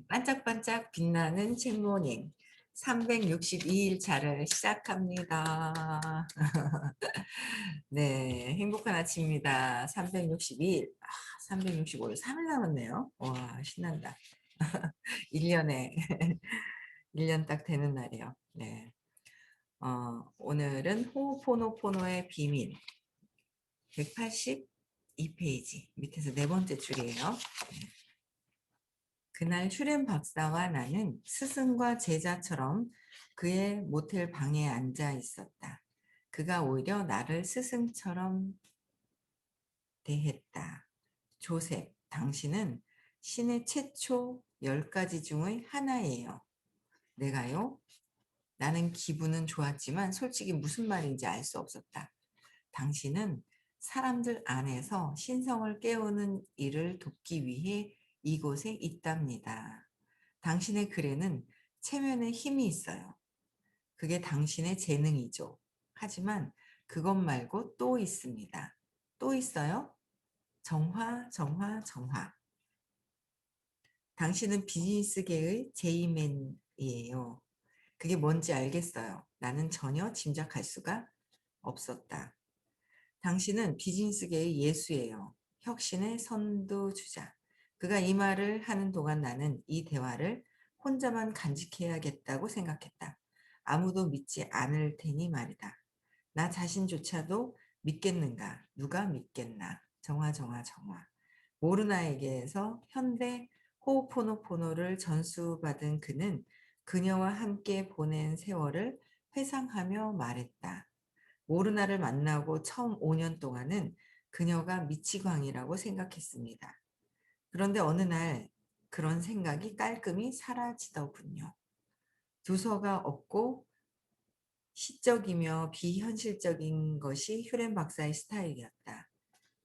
반짝반짝 빛나는 책모닝 362일 차를 시작합니다. 네, 행복한 아침입니다. 362일, 365일, 3일 남았네요. 와, 신난다. 1년에, 1년 딱 되는 날이요. 네. 오늘은 호호포노포노의 비밀 182페이지 밑에서 네 번째 줄이에요. 그날 슈렘 박사와 나는 스승과 제자처럼 그의 모텔 방에 앉아 있었다. 그가 오히려 나를 스승처럼 대했다. 조셉, 당신은 신의 최초 10가지 중의 하나예요. 내가요? 나는 기분은 좋았지만 솔직히 무슨 말인지 알 수 없었다. 당신은 사람들 안에서 신성을 깨우는 일을 돕기 위해 이곳에 있답니다. 당신의 글에는 체면에 힘이 있어요. 그게 당신의 재능이죠. 하지만 그것 말고 또 있습니다. 또 있어요? 정화, 정화, 정화. 당신은 비즈니스계의 제이맨이에요. 그게 뭔지 알겠어요. 나는 전혀 짐작할 수가 없었다. 당신은 비즈니스계의 예수예요. 혁신의 선두주자. 그가 이 말을 하는 동안 나는 이 대화를 혼자만 간직해야겠다고 생각했다. 아무도 믿지 않을 테니 말이다. 나 자신조차도 믿겠는가? 누가 믿겠나? 정화, 정화, 정화. 모르나에게서 현대 호호포노포노를 전수받은 그는 그녀와 함께 보낸 세월을 회상하며 말했다. 모르나를 만나고 처음 5년 동안은 그녀가 미치광이라고 생각했습니다. 그런데 어느 날 그런 생각이 깔끔히 사라지더군요. 두서가 없고 시적이며 비현실적인 것이 휴렌 박사의 스타일이었다.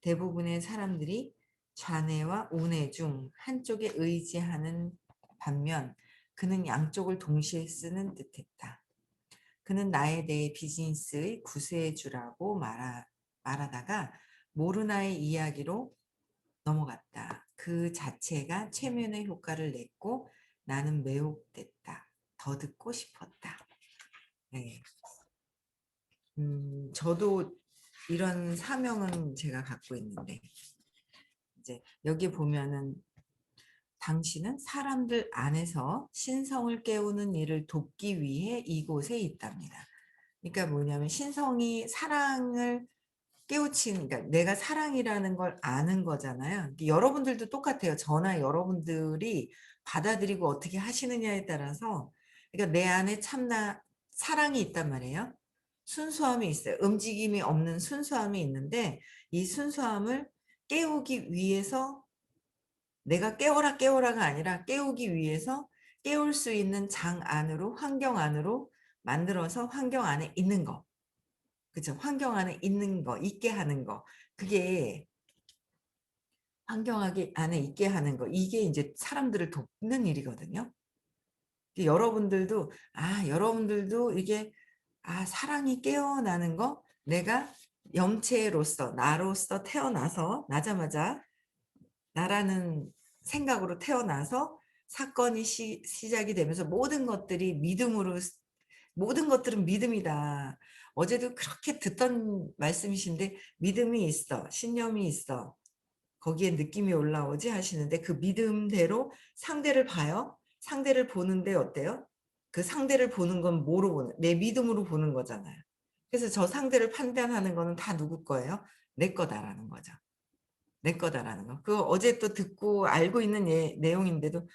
대부분의 사람들이 좌뇌와 우뇌 중 한쪽에 의지하는 반면 그는 양쪽을 동시에 쓰는 듯했다. 그는 나에 대해 비즈니스의 구세주라고 말하다가 모르나의 이야기로 넘어갔다. 그 자체가 최면의 효과를 냈고 나는 매혹됐다. 더 듣고 싶었다. 네. 저도 이런 사명은 제가 갖고 있는데 이제 여기 보면은 당신은 사람들 안에서 신성을 깨우는 일을 돕기 위해 이곳에 있답니다. 그러니까 뭐냐면 신성이 사랑을 깨우친, 그러니까 내가 사랑이라는 걸 아는 거잖아요. 여러분들도 똑같아요. 저나 여러분들이 받아들이고 어떻게 하시느냐에 따라서, 그러니까 내 안에 참나 사랑이 있단 말이에요. 순수함이 있어요. 움직임이 없는 순수함이 있는데 이 순수함을 깨우기 위해서 내가 깨워라 깨워라가 아니라 깨우기 위해서 깨울 수 있는 장 안으로 환경 안으로 만들어서 환경 안에 있는 거. 그죠? 환경 안에 있는 거, 있게 하는 거. 그게 환경 안에 있게 하는 거. 이게 이제 사람들을 돕는 일이거든요. 여러분들도 이게, 사랑이 깨어나는 거, 내가 영체로서, 나로서 태어나서, 나자마자, 나라는 생각으로 태어나서 사건이 시작이 되면서 모든 것들은 믿음이다. 어제도 그렇게 듣던 말씀이신데 믿음이 있어. 신념이 있어. 거기에 느낌이 올라오지 하시는데 그 믿음대로 상대를 봐요. 상대를 보는데 어때요? 그 상대를 보는 건 뭐로 보는? 내 믿음으로 보는 거잖아요. 그래서 저 상대를 판단하는 거는 다 누구 거예요? 내 거다라는 거죠. 내 거다라는 거. 그 어제 또 듣고 알고 있는 내용인데도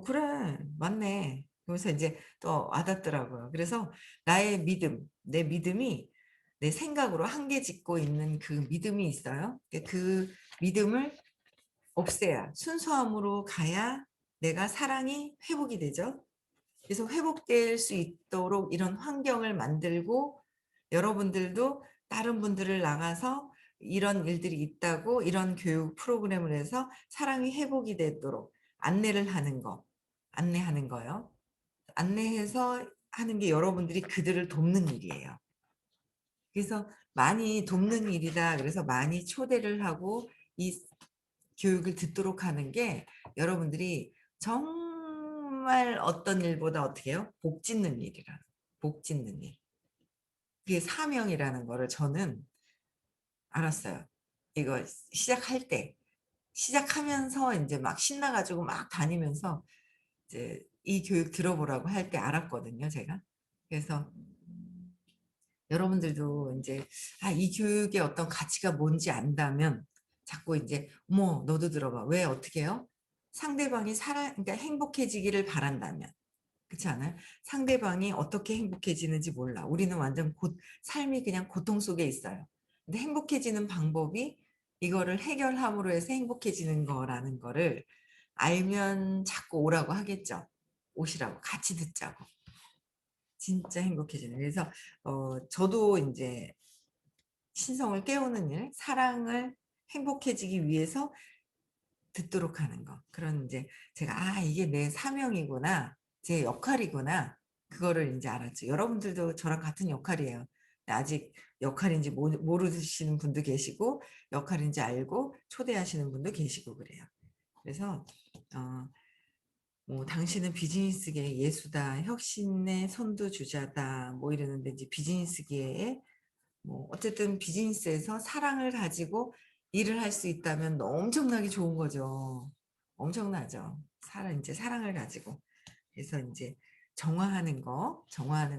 그래 맞네. 그러면서 이제 또 와닿더라고요. 그래서 나의 믿음, 내 믿음이 내 생각으로 한계 짓고 있는 그 믿음이 있어요. 그 믿음을 없애야 순수함으로 가야 내가 사랑이 회복이 되죠. 그래서 회복될 수 있도록 이런 환경을 만들고 여러분들도 다른 분들을 나가서 이런 일들이 있다고 이런 교육 프로그램을 해서 사랑이 회복이 되도록 안내하는 거요. 안내해서 하는 게 여러분들이 그들을 돕는 일이에요. 그래서 많이 돕는 일이다. 그래서 많이 초대를 하고 이 교육을 듣도록 하는 게 여러분들이 정말 정말 어떤 일보다 어떻게 해요? 복 짓는 일이라. 복 짓는 일. 그게 사명이라는 거를 저는 알았어요. 이거 시작할 때. 시작하면서 인제 막 신나 가지고 막 다니면서 이제 이 교육 들어보라고 할 때 알았거든요, 제가. 그래서 여러분들도 인제 이 교육의 어떤 가치가 뭔지 안다면 자꾸 인제 "어머 너도 들어봐." 왜 어떻게 해요? 상대방이 그러니까 행복해지기를 바란다면. 그렇지 않아요? 상대방이 어떻게 행복해지는지 몰라. 우리는 완전 삶이 그냥 고통 속에 있어요. 근데 행복해지는 방법이 이거를 해결함으로 해서 행복해지는 거라는 거를 알면 자꾸 오라고 하겠죠. 오시라고 같이 듣자고. 진짜 행복해지는. 그래서 저도 인제 신성을 깨우는 일, 사랑을 행복해지기 위해서 듣도록 하는 거. 그런 인제 제가 '아 이게 내 사명이구나. 제 역할이구나.' 그거를 인제 알았죠. 여러분들도 저랑 같은 역할이에요. 근데 아직 역할인지 모르시는 분도 계시고 역할인지 알고 초대하시는 분도 계시고 그래요. 그래서 어 뭐 "당신은 비즈니스계의 예수다. 혁신의 선두주자다." 뭐 이러는데 이제 비즈니스계에 뭐 어쨌든 비즈니스에서 사랑을 가지고 일을 할 수 있다면 엄청나게 좋은 거죠. 엄청나죠. 인제 사랑을 가지고. 그래서 인제 정화하는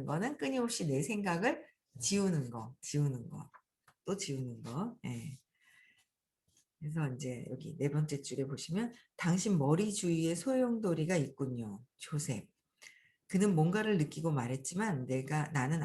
거는 끊임없이 내 생각을 지우는 거, 또 지우는 거. 예. 그래서 인제 여기 네 번째 줄에 보시면 "당신 머리 주위에 소용돌이가 있군요. 조셉. 그는 뭔가를 느끼고 말했지만 나는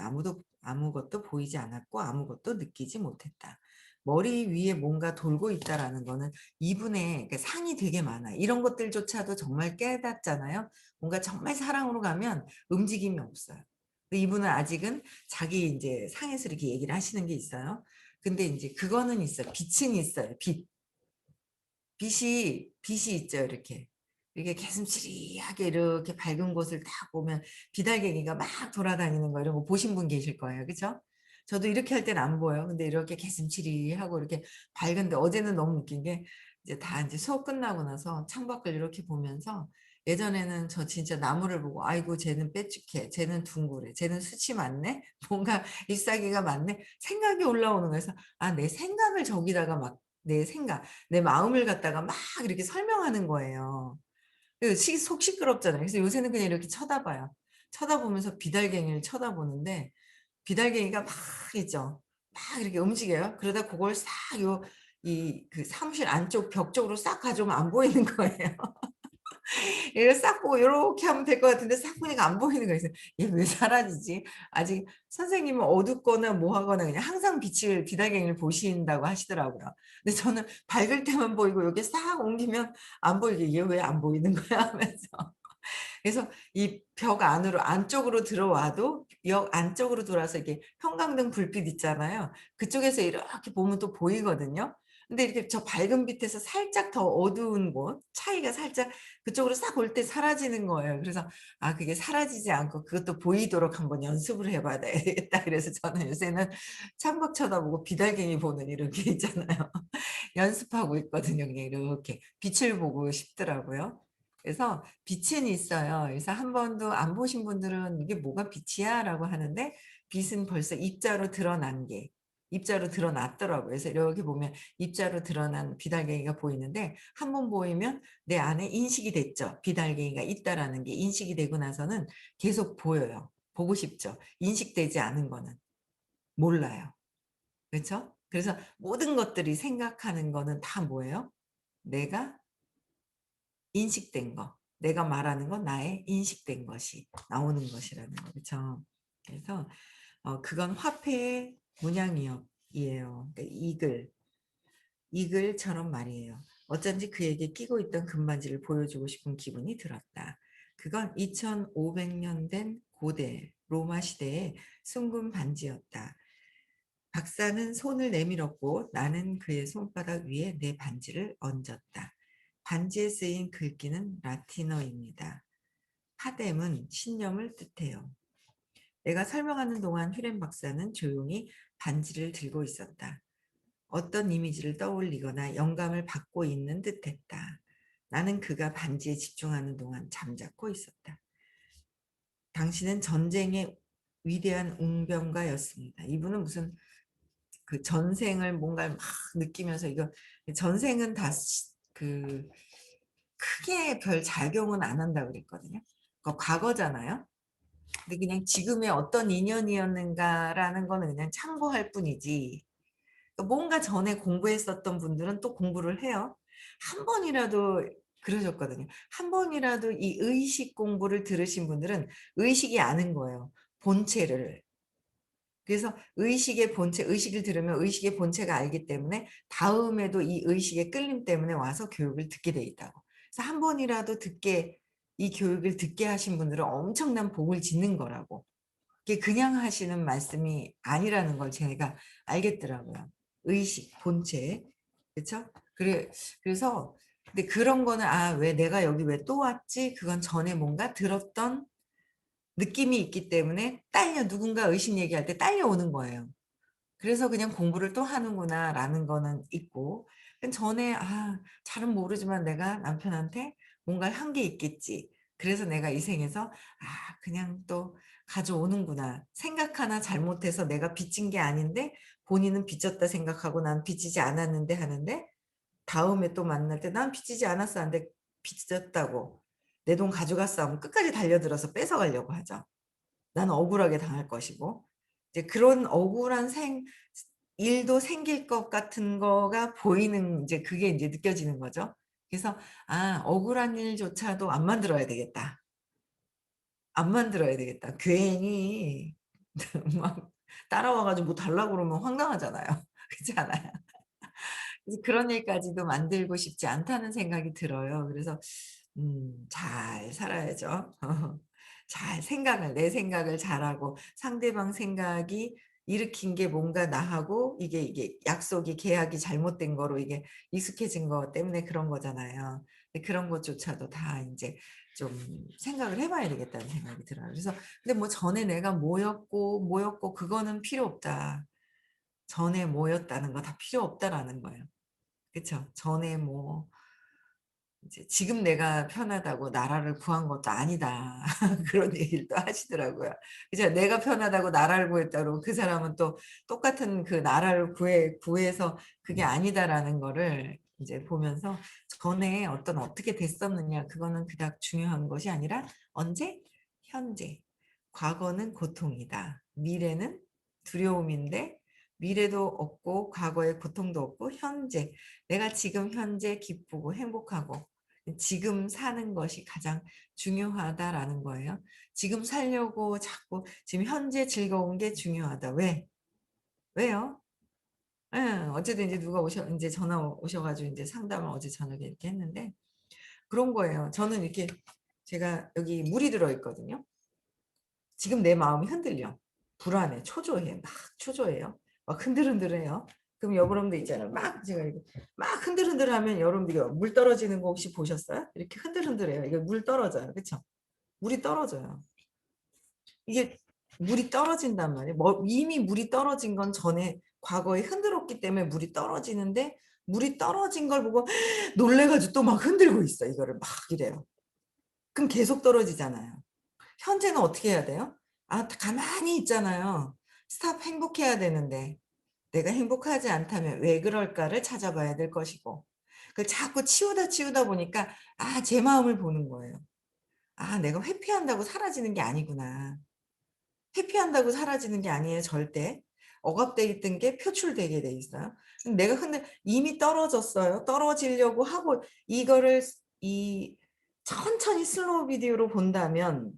아무것도 보이지 않았고 아무것도 느끼지 못했다." 머리 위에 뭔가 돌고 있다라는 거는 이분의 그 상이 되게 많아요. 이런 것들조차도 정말 깨닫잖아요. 뭔가 정말 사랑으로 가면 움직임이 없어요. 근데 이분은 아직은 자기 인제 상에서 이렇게 얘기를 하시는 게 있어요. 근데 인제 그거는 있어요. 빛은 있어요, 빛. 빛이 있죠 이렇게. 이게 개슴츠레하게 이렇게 밝은 곳을 딱 보면 비달갱이가 막 돌아다니는 거 이런 거 보신 분 계실 거예요. 그죠? 저도 이렇게 할 때는 안 보여요. 근데 이렇게 개슴츠레하고 이렇게 밝은데 어제는 너무 웃긴 게 이제 다 인제 수업 끝나고 나서 창밖을 이렇게 보면서 예전에는 저 진짜 나무를 보고 '아이고 쟤는 빼쭉해. 쟤는 둥그래. 쟤는 수치 많네. 뭔가 잎사귀가 많네.' 생각이 올라오는 거예요. 그래서 내 생각을 저기다가 막 내 생각 내 마음을 갖다가 막 이렇게 설명하는 거예요. 속 시끄럽잖아요. 그래서 요새는 그냥 이렇게 쳐다봐요. 쳐다보면서 비달갱이를 쳐다보는데 비달갱이가 막 있죠. 막 이렇게 움직여요. 그러다 그걸 싹 그 사무실 안쪽 벽 쪽으로 싹 가져오면 안 보이는 거예요. 이걸 싹 보고 요렇게 하면 될 것 같은데 싹 보니까 안 보이는 거예요. 그래서 '얘 왜 사라지지?' 아직 선생님은 어둡거나 뭐 하거나 그냥 항상 빛을 비달갱이를 보신다고 하시더라고요. 근데 저는 밝을 때만 보이고 요게 싹 옮기면 안 보이게 '얘 왜 안 보이는 거야?' 하면서. 그래서 이 벽 안쪽으로 들어와도 역 안쪽으로 들어와서 이렇게 형광등 불빛 있잖아요. 그쪽에서 이렇게 보면 또 보이거든요. 근데 이렇게 저 밝은 빛에서 살짝 더 어두운 곳 차이가 살짝 그쪽으로 싹 올 때 사라지는 거예요. 그래서 그게 사라지지 않고 그것도 보이도록 한번 연습을 해 봐야 되겠다. 그래서 저는 요새는 창밖 쳐다보고 비달갱이 보는 이런 게 있잖아요. 연습하고 있거든요. 그냥 이렇게 빛을 보고 싶더라고요. 그래서 빛은 있어요. 그래서 한 번도 안 보신 분들은 "이게 뭐가 빛이야?"라고 하는데 빛은 벌써 입자로 드러났더라고요. 그래서 이렇게 보면 입자로 드러난 비달갱이가 보이는데 한 번 보이면 내 안에 인식이 됐죠. 비달갱이가 있다라는 게 인식이 되고 나서는 계속 보여요. 보고 싶죠. 인식되지 않은 거는 몰라요. 그렇죠? 그래서 모든 것들이 생각하는 거는 다 뭐예요? 내가 인식된 거. 내가 말하는 건 나의 인식된 것이 나오는 것이라는 거. 그쵸? 그래서 그건 화폐의 문양이요 이에요. 그러니까 이글처럼 말이에요. 어쩐지 그에게 끼고 있던 금반지를 보여주고 싶은 기분이 들었다. 그건 2500년 된 고대 로마 시대의 순금 반지였다. 박사는 손을 내밀었고 나는 그의 손바닥 위에 내 반지를 얹었다. 반지에 쓰인 글귀는 라틴어입니다. 파뎀은 신념을 뜻해요. 내가 설명하는 동안 휴렌 박사는 조용히 반지를 들고 있었다. 어떤 이미지를 떠올리거나 영감을 받고 있는 듯했다. 나는 그가 반지에 집중하는 동안 잠자코 있었다. 당신은 전쟁의 위대한 웅변가였습니다. 이분은 무슨 그 전생을 뭔가 막 느끼면서 이거 전생은 다 그 크게 별 작용은 안 한다 그랬거든요. 과거잖아요. 근데 그냥 지금의 어떤 인연이었는가라는 거는 그냥 참고할 뿐이지. 뭔가 전에 공부했었던 분들은 또 공부를 해요. 한 번이라도 그러셨거든요. 한 번이라도 이 의식 공부를 들으신 분들은 의식이 아는 거예요. 본체를. 그래서 의식의 본체, 의식을 들으면 의식의 본체가 알기 때문에 다음에도 이 의식의 끌림 때문에 와서 교육을 듣게 돼 있다고. 그래서 한 번이라도 듣게 이 교육을 듣게 하신 분들은 엄청난 복을 짓는 거라고. 그게 그냥 하시는 말씀이 아니라는 걸 제가 알겠더라고요. 의식, 본체. 그렇죠? 그래서 근데 그런 거는 왜 내가 여기 왜 또 왔지? 그건 전에 뭔가 들었던 느낌이 있기 때문에 누군가 의식 얘기할 때 딸려오는 거예요. 그래서 그냥 '공부를 또 하는구나.'라는 거는 있고 전에 잘은 모르지만 내가 남편한테 뭔가를 한 게 있겠지. 그래서 내가 이 생에서 그냥 또 가져오는구나. 생각 하나 잘못해서 내가 빚진 게 아닌데 본인은 빚졌다 생각하고 난 빚지지 않았는데 하는데 다음에 또 만날 때 "난 빚지지 않았어." 하는데 빚졌다고 "내 돈 가져갔어." 하면 끝까지 달려들어서 뺏어가려고 하죠. 나는 억울하게 당할 것이고 이제 그런 억울한 일도 생길 것 같은 거가 보이는 이제 그게 인제 느껴지는 거죠. 그래서 '억울한 일조차도 안 만들어야 되겠다. 안 만들어야 되겠다.' 괜히 막 따라와 가지고 뭐 달라고 그러면 황당하잖아요. 그렇지 않아요? 그래서 그런 일까지도 만들고 싶지 않다는 생각이 들어요. 그래서 잘 살아야죠. 잘 내 생각을 잘하고 상대방 생각이 일으킨 게 뭔가 나하고 이게 약속이 계약이 잘못된 거로 이게 익숙해진 것 때문에 그런 거잖아요. 근데 그런 것조차도 다 인제 좀 생각을 해 봐야 되겠다는 생각이 들어요. 그래서 근데 뭐 전에 내가 뭐였고 그거는 필요 없다. 전에 뭐였다는 거 다 필요 없다라는 거예요. 그쵸. 전에 뭐 이제 "지금 내가 편하다고 나라를 구한 것도 아니다." 그런 얘기를 또 하시더라고요. 그죠. 내가 편하다고 나라를 구했다 그러고 그 사람은 또 똑같은 그 나라를 구해서 그게 아니다라는 거를 이제 보면서 전에 어떻게 됐었느냐 그거는 그닥 중요한 것이 아니라 언제? 현재. 과거는 고통이다. 미래는 두려움인데 미래도 없고 과거의 고통도 없고 현재. 내가 지금 현재 기쁘고 행복하고 지금 사는 것이 가장 중요하다라는 거예요. 지금 살려고 자꾸 지금 현재 즐거운 게 중요하다. 왜? 왜요? 예. 어쨌든 이제 누가 인제 전화 오셔 가지고 인제 상담을 어제 저녁에 이렇게 했는데 그런 거예요. 저는 이렇게 제가 여기 물이 들어 있거든요. 지금 내 마음이 흔들려. 불안해. 초조해. 막 초조해요. 막 흔들흔들해요. 그럼 여러분들 있잖아요. 막 제가 이거 막 흔들흔들하면 여러분들 이거 물 떨어지는 거 혹시 보셨어요? 이렇게 흔들흔들해요. 이게 물 떨어져요. 그쵸? 물이 떨어져요. 이게 물이 떨어진단 말이에요. 이미 물이 떨어진 건 전에 과거에 흔들었기 때문에 물이 떨어지는데 물이 떨어진 걸 보고 놀래 가지고 또 막 흔들고 있어 이거를 막 이래요. 그럼 계속 떨어지잖아요. 현재는 어떻게 해야 돼요? 가만히 있잖아요. 스탑 행복해야 되는데 내가 행복하지 않다면 '왜 그럴까.'를 찾아봐야 될 것이고 그걸 자꾸 치우다 보니까 제 마음을 보는 거예요. '내가 회피한다고 사라지는 게 아니구나.' 회피한다고 사라지는 게 아니에요 절대. 억압돼 있던 게 표출되게 돼 있어요. 내가 이미 떨어졌어요. 떨어지려고 하고 이거를 이 천천히 슬로우 비디오로 본다면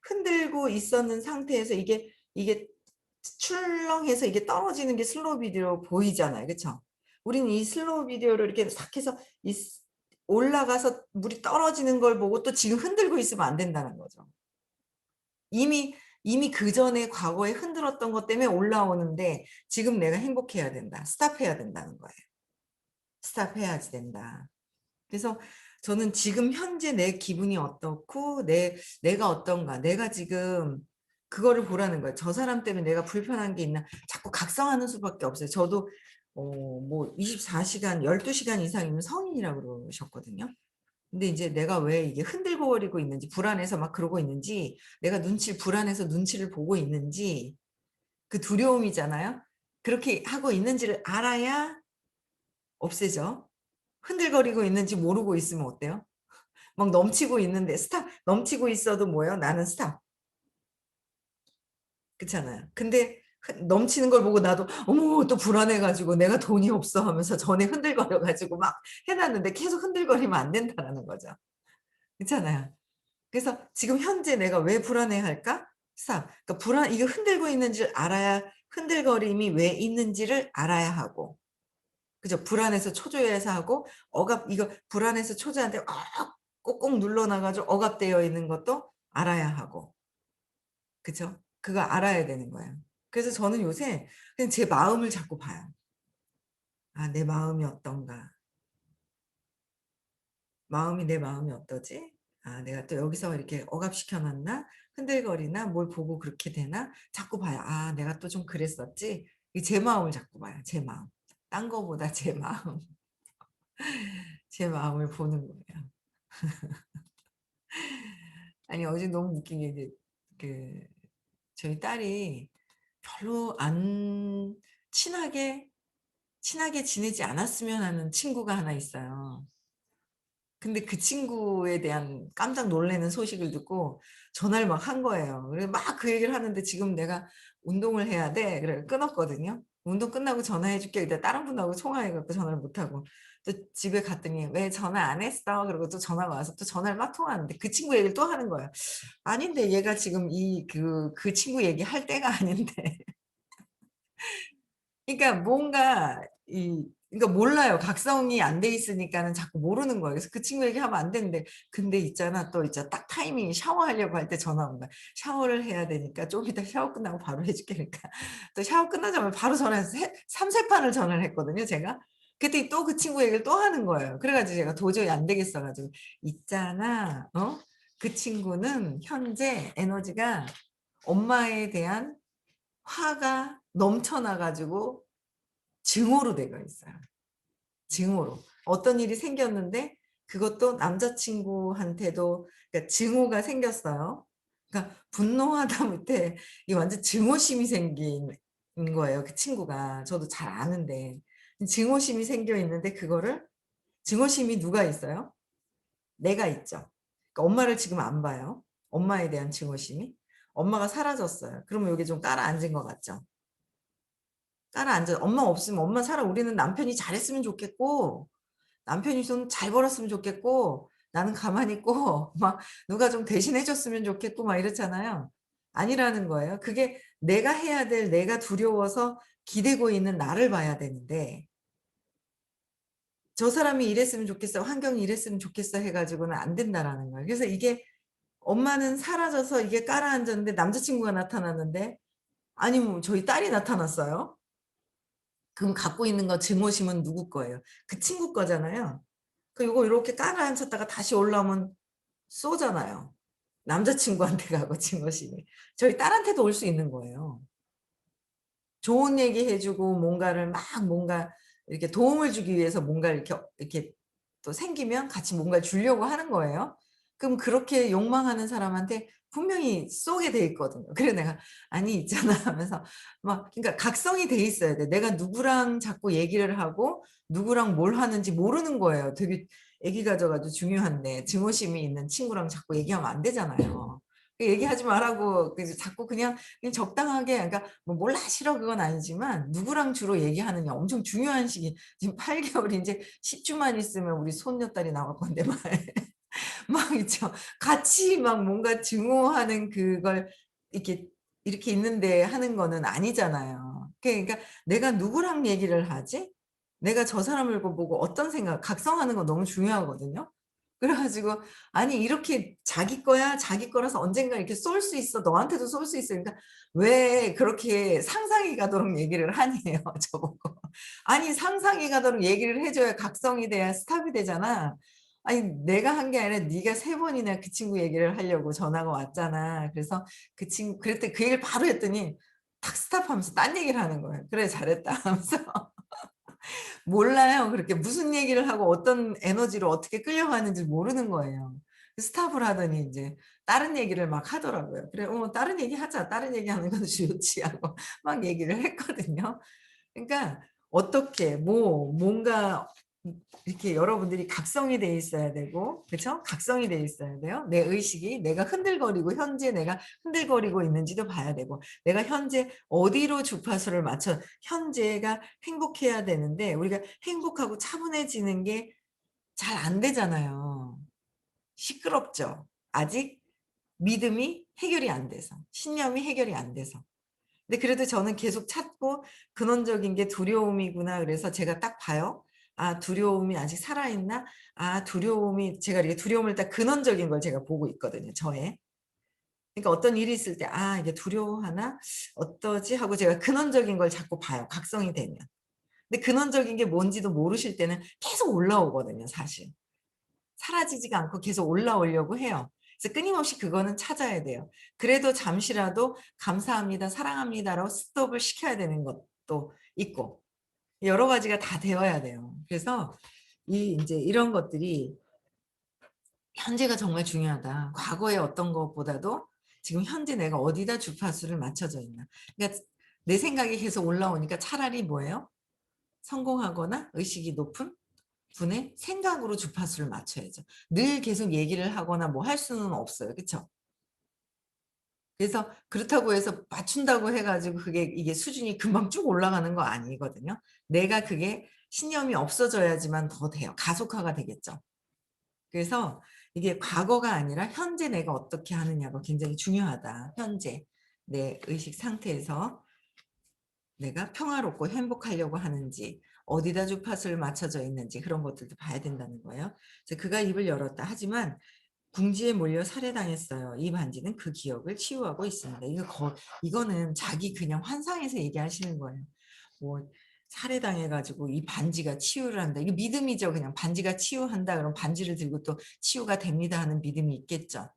흔들고 있었는 상태에서 이게 출렁해서 이게 떨어지는 게 슬로우 비디오로 보이잖아요. 그쵸? 우리는 이 슬로우 비디오를 이렇게 싹 해서 올라가서 물이 떨어지는 걸 보고 또 지금 흔들고 있으면 안 된다는 거죠. 이미 그전에 과거에 흔들었던 것 때문에 올라오는데 지금 내가 행복해야 된다. 스탑해야 된다는 거예요. 스탑해야지 된다. 그래서 저는 지금 현재 내 기분이 어떻고 내가 어떤가. 내가 지금 그거를 보라는 거예요. '저 사람 때문에 내가 불편한 게 있나.' 자꾸 각성하는 수밖에 없어요. 저도 뭐 24시간 12시간 이상이면 성인이라고 그러셨거든요. 근데 이제 내가 왜 이게 흔들거리고 있는지 불안해서 막 그러고 있는지 내가 불안해서 눈치를 보고 있는지 그 두려움이잖아요. 그렇게 하고 있는지를 알아야 없애죠. 흔들거리고 있는지 모르고 있으면 어때요? 막 넘치고 있는데 스탑 넘치고 있어도 뭐예요? 나는 스탑. 그렇잖아요. 근데 넘치는 걸 보고 나도 어머 또 불안해 가지고 '내가 돈이 없어.' 하면서 전에 흔들거려 가지고 막 해 놨는데 계속 흔들거리면 안 된다라는 거죠. 그렇잖아요. 그래서 지금 현재 내가 왜 불안해할까? 스탑. 그러니까 이게 흔들고 있는지를 알아야 흔들거림이 왜 있는지를 알아야 하고 그죠? 불안해서 초조해서 하고 이거 불안해서 초조한데 꼭꼭 눌러 놔 가지고 억압되어 있는 것도 알아야 하고. 그죠? 그거 알아야 되는 거예요. 그래서 저는 요새 그냥 제 마음을 자꾸 봐요. '아 내 마음이 어떤가? 내 마음이 어떠지? 아 내가 또 여기서 이렇게 억압시켜 놨나? 흔들거리나? 뭘 보고 그렇게 되나?' 자꾸 봐요. '아 내가 또 좀 그랬었지?' 이 제 마음을 자꾸 봐요, 제 마음. 딴 거보다 제 마음. 제 마음을 보는 거예요. 아니 어제 너무 웃긴 게 이제 그 저희 딸이 별로 안 친하게 지내지 않았으면 하는 친구가 하나 있어요. 근데 그 친구에 대한 깜짝 놀라는 소식을 듣고 전화를 막 한 거예요. 그래서 막 그 얘기를 하는데 "지금 내가 운동을 해야 돼." 그래 끊었거든요. "운동 끝나고 전화해 줄게." 근데 다른 분하고 통화해 갖고 전화를 못 하고 또 집에 갔더니 "왜 전화 안 했어?" 그러고 또 전화가 와서 또 전화를 막 통화하는데 그 친구 얘기를 또 하는 거예요. 아닌데 얘가 지금 그 친구 얘기할 때가 아닌데. 그러니까 뭔가 그러니까 몰라요. 각성이 안 돼 있으니까는 자꾸 모르는 거예요. 그래서 그 친구 얘기하면 안 되는데 근데 있잖아 또 있잖아 딱 타이밍이 샤워하려고 할 때 전화 온 거야. 샤워를 해야 되니까 "좀 이따 샤워 끝나고 바로 해 줄게." 그러니까 또 샤워 끝나자마자 바로 전화해서 3-3 판을 전화를 했거든요 제가. 그랬더니 또 그 친구 얘기를 또 하는 거예요. 그래 가지고 제가 도저히 안 되겠어 가지고 "있잖아. 그 친구는 현재 에너지가 엄마에 대한 화가 넘쳐나 가지고 증오로 되어 있어요. 증오로. 어떤 일이 생겼는데 그것도 남자친구한테도 그러니까 증오가 생겼어요. 그러니까 분노하다 못해 이 완전 증오심이 생긴 거예요, 그 친구가. 저도 잘 아는데. 증오심이 생겨 있는데 그거를 증오심이 누가 있어요? 내가 있죠. 그러니까 엄마를 지금 안 봐요, 엄마에 대한 증오심이. 엄마가 사라졌어요. 그러면 요게 좀 가라앉은 것 같죠? 가라앉아 엄마 없으면 엄마 우리는 남편이 잘했으면 좋겠고 남편이 좀 잘 벌었으면 좋겠고 나는 가만히 있고 막 누가 좀 대신해 줬으면 좋겠고 막 이렇잖아요. 아니라는 거예요. 그게 내가 해야 될 내가 두려워서 기대고 있는 나를 봐야 되는데 '저 사람이 이랬으면 좋겠어. 환경이 이랬으면 좋겠어.' 해 가지고는 안 된다라는 거예요. 그래서 이게 엄마는 사라져서 이게 가라앉았는데 남자친구가 나타났는데 아니면 저희 딸이 나타났어요. 그럼 갖고 있는 거 증오심은 누구 거예요? 그 친구 거잖아요. 그 요거 요렇게 가라앉혔다가 다시 올라오면 쏘잖아요. 남자친구한테 가고 증오심이. 저희 딸한테도 올 수 있는 거예요. 좋은 얘기 해 주고 뭔가 이렇게 도움을 주기 위해서 뭔가 이렇게 또 생기면 같이 뭔가를 주려고 하는 거예요. 그럼 그렇게 욕망하는 사람한테 분명히 쏘게 돼 있거든요. 그래서 내가 "아니 있잖아." 하면서 막 그러니까 각성이 돼 있어야 돼. 내가 누구랑 자꾸 얘기를 하고 누구랑 뭘 하는지 모르는 거예요. 되게 아기 가져 가지고 중요한데 증오심이 있는 친구랑 자꾸 얘기하면 안 되잖아요. 그 얘기하지 말라고 자꾸 그냥 적당하게 그러니까 뭐 "몰라. 싫어." 그건 아니지만 누구랑 주로 얘기하느냐 엄청 중요한 시기 지금 8 개월 인제 10 주만 있으면 우리 손녀딸이 나올 건데 막 막 있죠. 같이 막 뭔가 증오하는 그걸 이렇게 이렇게 있는데 하는 거는 아니잖아요. 그러니까 '내가 누구랑 얘기를 하지? 내가 저 사람을 보고 어떤 생각' 각성하는 거 너무 중요하거든요. 그래 가지고 아니 이렇게 자기 거야. 자기 거라서 언젠가 이렇게 쏠 수 있어. 너한테도 쏠 수 있어. 그러니까 왜 그렇게 상상이 가도록 얘기를 하니요 저보고. 아니 상상이 가도록 얘기를 해 줘야 각성이 돼야 스탑이 되잖아. 아니 내가 한 게 아니라 네가 3 번이나 그 친구 얘기를 하려고 전화가 왔잖아. 그래서 그랬더니 그 얘기를 바로 했더니 탁 스탑하면서 딴 얘기를 하는 거예요. "그래 잘했다." 하면서. 몰라요. 그렇게 무슨 얘기를 하고 어떤 에너지로 어떻게 끌려가는지 모르는 거예요. 스탑을 하더니 인제 다른 얘기를 막 하더라고요. 그래 다른 얘기 하자. 다른 얘기하는 건 좋지." 하고 막 얘기를 했거든요. 그러니까 어떻게 뭔가 이렇게 여러분들이 각성이 돼 있어야 되고 그쵸? 각성이 돼 있어야 돼요. 내 의식이 내가 흔들거리고 현재 내가 흔들거리고 있는지도 봐야 되고 내가 현재 어디로 주파수를 맞춰 현재가 행복해야 되는데 우리가 행복하고 차분해지는 게 잘 안 되잖아요. 시끄럽죠. 아직 믿음이 해결이 안 돼서 신념이 해결이 안 돼서. 근데 그래도 저는 계속 찾고 근원적인 게 두려움이구나 그래서 제가 딱 봐요. '아 두려움이 아직 살아있나?' 아 두려움이 제가 이렇게 두려움을 딱 근원적인 걸 제가 보고 있거든요 저의. 그러니까 어떤 일이 있을 때 '아 이게 두려워하나? 어떠지?' 하고 제가 근원적인 걸 자꾸 봐요 각성이 되면. 근데 근원적인 게 뭔지도 모르실 때는 계속 올라오거든요 사실. 사라지지가 않고 계속 올라오려고 해요. 그래서 끊임없이 그거는 찾아야 돼요. 그래도 잠시라도 "감사합니다. 사랑합니다."라고 스톱을 시켜야 되는 것도 있고 여러 가지가 다 되어야 돼요. 그래서 이 인제 이런 것들이 '현재가 정말 중요하다. 과거의 어떤 것보다도 지금 현재 내가 어디다 주파수를 맞춰져 있나.' 그러니까 내 생각이 계속 올라오니까 차라리 뭐예요? 성공하거나 의식이 높은 분의 생각으로 주파수를 맞춰야죠. 늘 계속 얘기를 하거나 뭐 할 수는 없어요. 그쵸? 그래서 그렇다고 해서 맞춘다고 해 가지고 그게 이게 수준이 금방 쭉 올라가는 거 아니거든요. 내가 그게 신념이 없어져야지만 더 돼요. 가속화가 되겠죠. 그래서 이게 과거가 아니라 현재 내가 어떻게 하느냐가 굉장히 중요하다. 현재 내 의식 상태에서 내가 평화롭고 행복하려고 하는지 어디다 주파수를 맞춰져 있는지 그런 것들도 봐야 된다는 거예요. 그래서 그가 입을 열었다. 하지만 궁지에 몰려 살해당했어요. 이 반지는 그 기억을 치유하고 있습니다. 이거는 자기 그냥 환상에서 얘기하시는 거예요. 뭐 살해당해 가지고 이 반지가 치유를 한다. 이게 믿음이죠. 그냥 반지가 치유한다 그럼 반지를 들고 또 치유가 됩니다 하는 믿음이 있겠죠.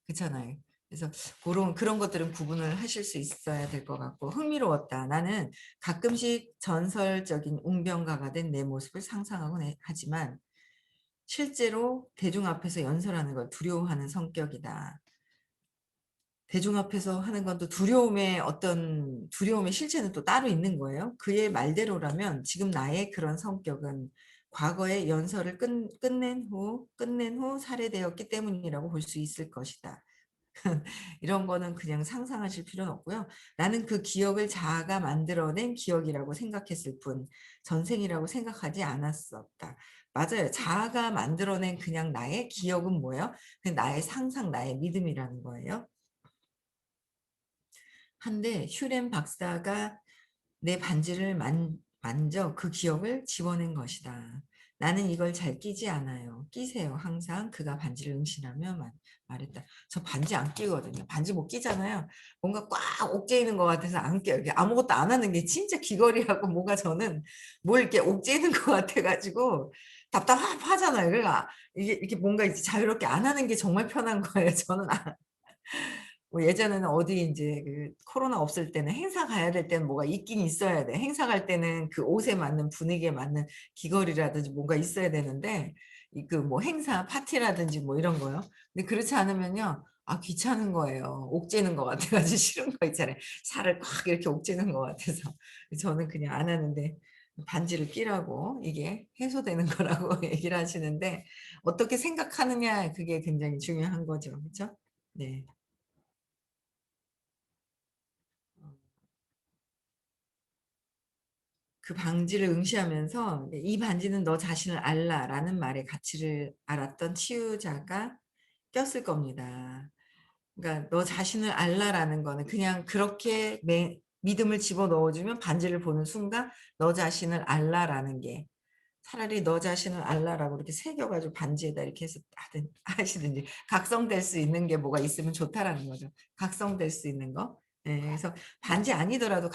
그렇잖아요. 그래서 고런 그런 것들은 구분을 하실 수 있어야 될 것 같고 흥미로웠다. 나는 가끔씩 전설적인 웅변가가 된 내 모습을 상상하곤 하지만 실제로 대중 앞에서 연설하는 걸 두려워하는 성격이다. 대중 앞에서 하는 건 또 두려움의 어떤 두려움의 실체는 또 따로 있는 거예요. 그의 말대로라면 지금 나의 그런 성격은 과거의 연설을 끝낸 후 살해되었기 때문이라고 볼 수 있을 것이다. 이런 거는 그냥 상상하실 필요는 없고요. 나는 그 기억을 자아가 만들어낸 기억이라고 생각했을 뿐 전생이라고 생각하지 않았었다. 맞아요. 자아가 만들어낸 그냥 나의 기억은 뭐예요? 그냥 나의 상상, 나의 믿음이라는 거예요. 한데 슈렘 박사가 내 반지를 만져 그 기억을 집어낸 것이다. 나는 이걸 잘 끼지 않아요. 끼세요. 항상 그가 반지를 응시하며 말했다. 저 반지 안 끼거든요. 반지 못 끼잖아요. 뭔가 꽉 옥죄이는 것 같아서 안 껴요. 이게 아무것도 안 하는 게 진짜 귀걸이하고 뭔가 저는 뭘 이렇게 옥죄이는 것 같아가지고 답답하잖아요. 그러니까 이게 이렇게 뭔가 이제 자유롭게 안 하는 게 정말 편한 거예요. 저는 뭐 예전에는 어디 인제 그 코로나 없을 때는 행사 가야 될 때는 뭐가 있긴 있어야 돼. 행사 갈 때는 그 옷에 맞는 분위기에 맞는 귀걸이라든지 뭔가 있어야 되는데 이 그 뭐 행사 파티라든지 뭐 이런 거요. 근데 그렇지 않으면요. 아 귀찮은 거예요. 옥죄는 것 같아 가지고 싫은 거 있잖아요. 살을 꽉 이렇게 옥죄는 것 같아서. 저는 그냥 안 하는데 반지를 끼라고 이게 해소되는 거라고 얘기를 하시는데 어떻게 생각하느냐 그게 굉장히 중요한 거죠. 그쵸? 네. 어. 그 반지를 응시하면서 "이 반지는 너 자신을 알라."라는 말의 가치를 알았던 치유자가 꼈을 겁니다. 그러니까 "너 자신을 알라."라는 거는 그냥 그렇게 믿음을 집어넣어 주면 반지를 보는 순간 "너 자신을 알라."라는 게 차라리 "너 자신을 알라."라고 이렇게 새겨 가지고 반지에다 이렇게 해서 하시든지 각성될 수 있는 게 뭐가 있으면 좋다라는 거죠. 각성될 수 있는 거. 예. 그래서 반지 아니더라도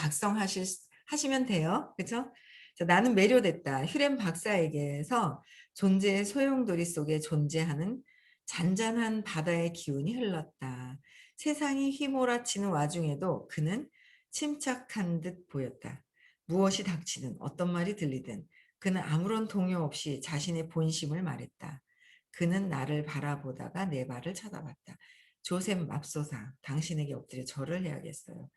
하시면 돼요. 그죠? 자 "나는 매료됐다." 휴렘 박사에게서 존재의 소용돌이 속에 존재하는 잔잔한 바다의 기운이 흘렀다. 세상이 휘몰아치는 와중에도 그는 침착한 듯 보였다. 무엇이 닥치든 어떤 말이 들리든 그는 아무런 동요 없이 자신의 본심을 말했다. 그는 나를 바라보다가 내 발을 쳐다봤다. 조셉 맙소사, 당신에게 엎드려 절을 해야겠어요.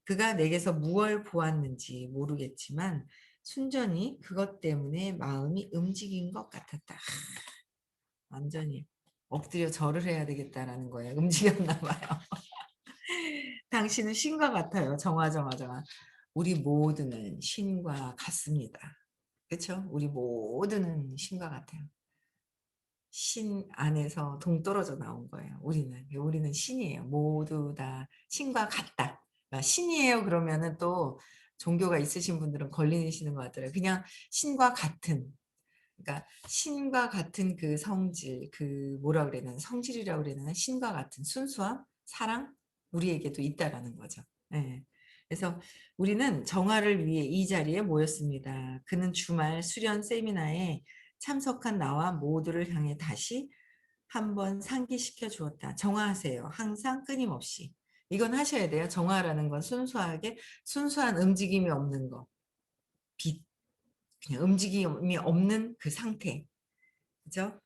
그가 내게서 무얼 보았는지 모르겠지만 순전히 그것 때문에 마음이 움직인 것 같았다. 완전히 엎드려 절을 해야 되겠다라는 거예요. 움직였나 봐요. 당신은 신과 같아요. 정화, 정화, 정화. 우리 모두는 신과 같습니다. 그렇죠? 우리 모두는 신과 같아요. 신 안에서 동떨어져 나온 거예요. 우리는 신이에요. 모두 다 신과 같다. 그러니까 신이에요. 그러면은 또 종교가 있으신 분들은 걸리시는 것 같더라고요. 그냥 신과 같은. 그러니까 신과 같은 그 성질, 그 뭐라 그래야 되나, 성질이라고 그래야 되나, 신과 같은 순수함, 사랑, 우리에게도 있다라는 거죠. 예. 그래서 우리는 정화를 위해 이 자리에 모였습니다. 그는 주말 수련 세미나에 참석한 나와 모두를 향해 다시 한번 상기시켜 주었다. 정화하세요. 항상 끊임없이. 이건 하셔야 돼요. 정화라는 건 순수하게, 순수한 움직임이 없는 거. 빛, 그냥 움직임이 없는 그 상태. 그죠?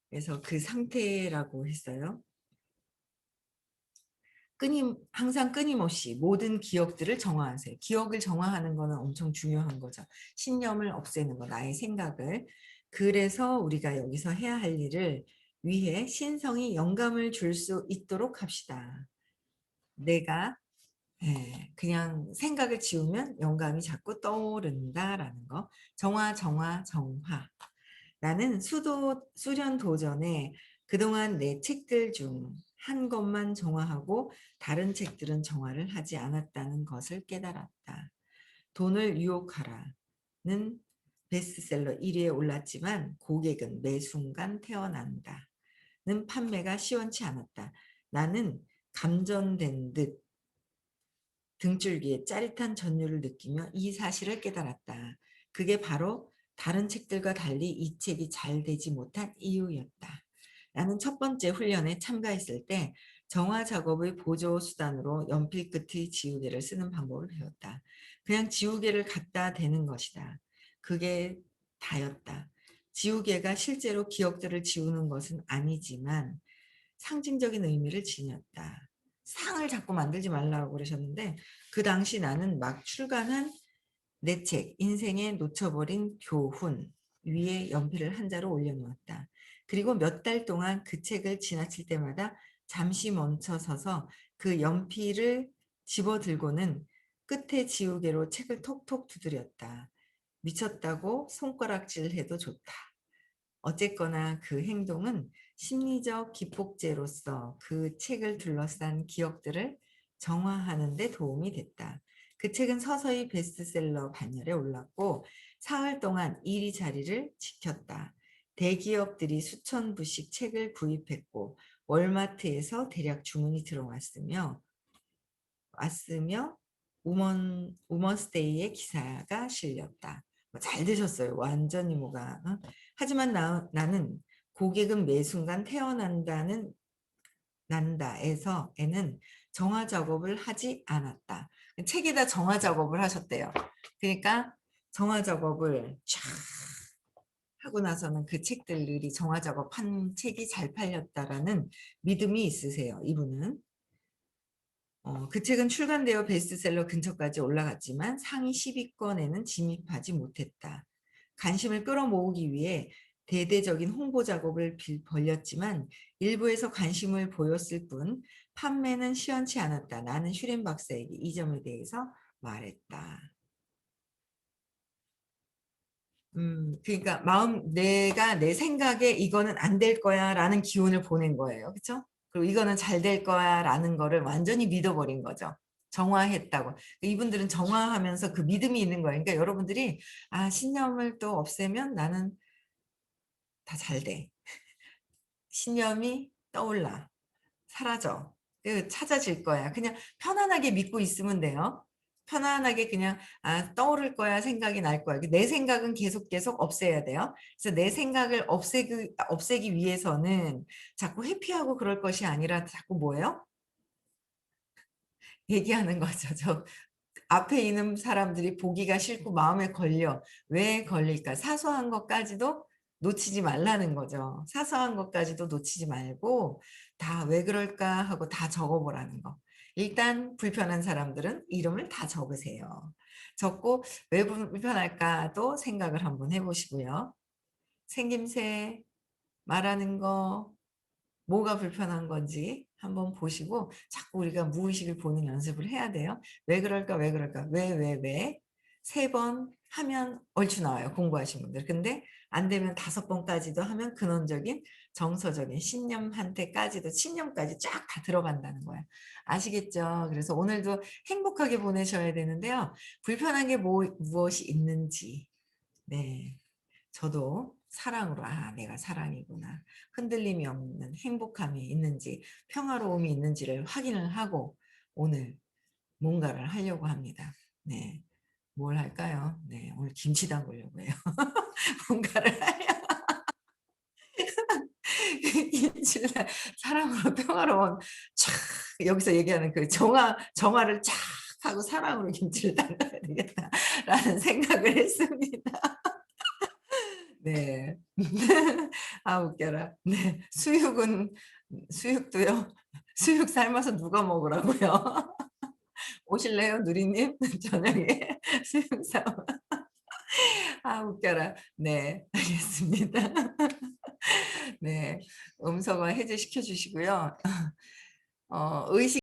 그래서 그 상태라고 했어요. 항상 끊임없이 모든 기억들을 정화하세요. 기억을 정화하는 거는 엄청 중요한 거죠. 신념을 없애는 거, 나의 생각을. 그래서 우리가 여기서 해야 할 일을 위해 신성이 영감을 줄 수 있도록 합시다. 내가 그냥 생각을 지우면 영감이 자꾸 떠오른다라는 거. 정화, 정화, 정화. 나는 수련 도전에 그동안 내 책들 중 한 권만 정화하고 다른 책들은 정화를 하지 않았다는 것을 깨달았다. 돈을 유혹하라는 베스트셀러 1위에 올랐지만 고객은 매 순간 태어난다. 는 판매가 시원치 않았다. 나는 감전된 듯 등줄기에 짜릿한 전율을 느끼며 이 사실을 깨달았다. 그게 바로 다른 책들과 달리 이 책이 잘 되지 못한 이유였다. 나는 첫 번째 훈련에 참가했을 때 정화 작업의 보조 수단으로 연필 끝의 지우개를 쓰는 방법을 배웠다. 그냥 지우개를 갖다 대는 것이다. 그게 다였다. 지우개가 실제로 기억들을 지우는 것은 아니지만 상징적인 의미를 지녔다. 상을 자꾸 만들지 말라고 그러셨는데 그 당시 나는 막 출간한 내 책 인생에 놓쳐버린 교훈 위에 연필을 한 자로 올려놓았다. 그리고 몇 달 동안 그 책을 지나칠 때마다 잠시 멈춰 서서 그 연필을 집어들고는 끝에 지우개로 책을 톡톡 두드렸다. 미쳤다고 손가락질해도 좋다. 어쨌거나 그 행동은 심리적 기폭제로서 그 책을 둘러싼 기억들을 정화하는 데 도움이 됐다. 그 책은 서서히 베스트셀러 반열에 올랐고 사흘 동안 1위 자리를 지켰다. 대기업들이 수천 부씩 책을 구입했고 월마트에서 대략 주문이 들어왔으며 우먼스테이의 기사가 실렸다. 잘 되셨어요. 완전히 뭐가. 하지만 나는 고객은 매 순간 난다에는 정화 작업을 하지 않았다. 책에다 정화 작업을 하셨대요. 그러니까 정화 작업을 쫙 하고 나서는 그 책들이 정화 작업한 책이 잘 팔렸다라는 믿음이 있으세요. 이분은. 그 책은 출간되어 베스트셀러 근처까지 올라갔지만 상위 10위권에는 진입하지 못했다. 관심을 끌어모으기 위해 대대적인 홍보 작업을 벌였지만 일부에서 관심을 보였을 뿐 판매는 시원치 않았다. 나는 슈렌 박사에게 이 점에 대해서 말했다. 그러니까 내가 내 생각에 이거는 안 될 거야라는 기운을 보낸 거예요. 그렇죠? 그리고 이거는 잘 될 거야라는 거를 완전히 믿어버린 거죠. 정화했다고. 이분들은 정화하면서 그 믿음이 있는 거예요. 그러니까 여러분들이 신념을 또 없애면 나는 다 잘 돼. 신념이 떠올라. 사라져. 찾아질 거야. 그냥 편안하게 믿고 있으면 돼요. 편안하게 그냥 떠오를 거야, 생각이 날 거야. 내 생각은 계속 없애야 돼요. 그래서 내 생각을 없애기 위해서는 자꾸 회피하고 그럴 것이 아니라 자꾸 뭐예요? 얘기하는 거죠. 앞에 있는 사람들이 보기가 싫고 마음에 걸려. 왜 걸릴까? 사소한 것까지도 놓치지 말라는 거죠. 사소한 것까지도 놓치지 말고 다 왜 그럴까 하고 다 적어보라는 거. 일단 불편한 사람들은 이름을 다 적으세요. 적고 왜 불편할까도 생각을 한번 해보시고요. 생김새, 말하는 거, 뭐가 불편한 건지 한번 보시고 자꾸 우리가 무의식을 보는 연습을 해야 돼요. 왜 그럴까? 왜 그럴까? 왜? 세 번 하면 얼추 나와요. 공부하신 분들. 근데 안 되면 5번까지도 하면 근원적인 정서적인 신념한테까지도 신념까지 쫙 다 들어간다는 거예요. 아시겠죠? 그래서 오늘도 행복하게 보내셔야 되는데요. 불편한 게 무엇이 있는지 네. 저도 사랑으로 '아 내가 사랑이구나.' 흔들림이 없는 행복함이 있는지 평화로움이 있는지를 확인을 하고 오늘 뭔가를 하려고 합니다. 네. 뭘 할까요? 네. 오늘 김치 담그려고 해요. 뭔가를 하려 김치를 사랑으로 평화로운 촥 여기서 얘기하는 그 정화를 쫙 하고 '사랑으로 김치를 담가야 되겠다.'라는 생각을 했습니다. 네. 아 웃겨라. 네. 수육도요. 수육 삶아서 누가 먹으라고요? 오실래요, 누리님? 저녁에 수육 사 아 웃겨라. 네. 알겠습니다. 네. 음성어 해제시켜 주시고요. 의식